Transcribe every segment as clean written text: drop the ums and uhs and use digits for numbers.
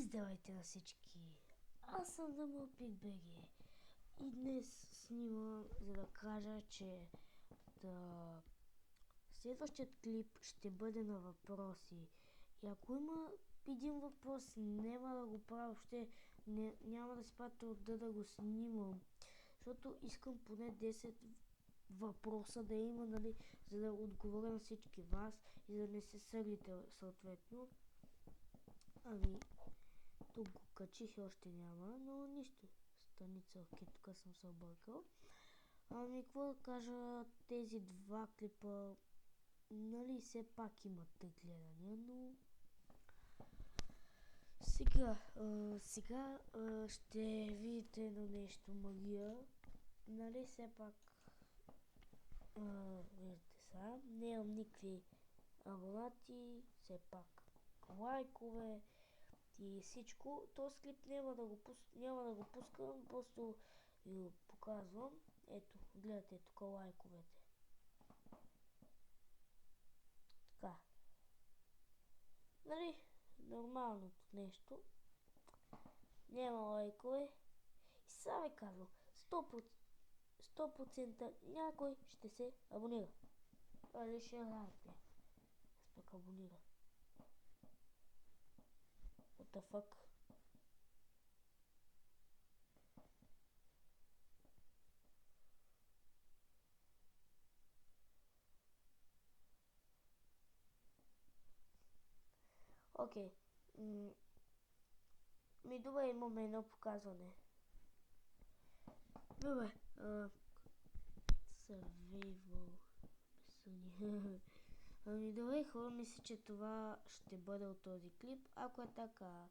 Здравейте на всички! Аз съм Дамълпик БГ и днес снимам, за да кажа, че следващият клип ще бъде на въпроси. И ако има един въпрос, няма да го правя въобще, няма да си правя труда да го снимам, защото искам поне 10 въпроса да има, нали, за да отговоря на всички вас и за да не се сърдите съответно. Тук го качих и още няма, но нищо. Страница, окей, тук съм се объркал. Какво да кажа, тези два клипа, нали, все пак имат 3 гледания, но сега ще видите едно нещо, магия. Нали, все пак виждате сега, нямам никакви абонати, все пак лайкове и всичко. Този клип няма да го пускам, просто ви го показвам. Ето, гледате тук лайковете. Така. Нали, нормалното нещо. Няма лайкове. И сега ви казвам, 100% някой ще се абонира. Или ще лайкне. Аз пък абонира. What the fuck? Окей. Добре, имаме едно показване. Добре. Survival. Добре, хора, мисля, че това ще бъде от този клип. Ако е така,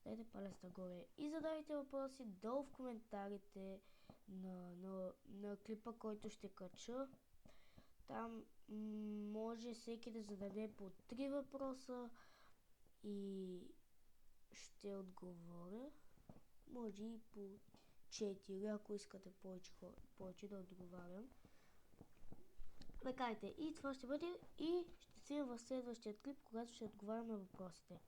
дайте палец нагоре и задавайте въпроси долу в коментарите на клипа, който ще кача. Там може всеки да зададе по 3 въпроса и ще отговоря. Може и по 4, ако искате повече да отговарям. Кайте, и това ще бъде, и ще се в следващия клип, когато ще отговарям на въпросите.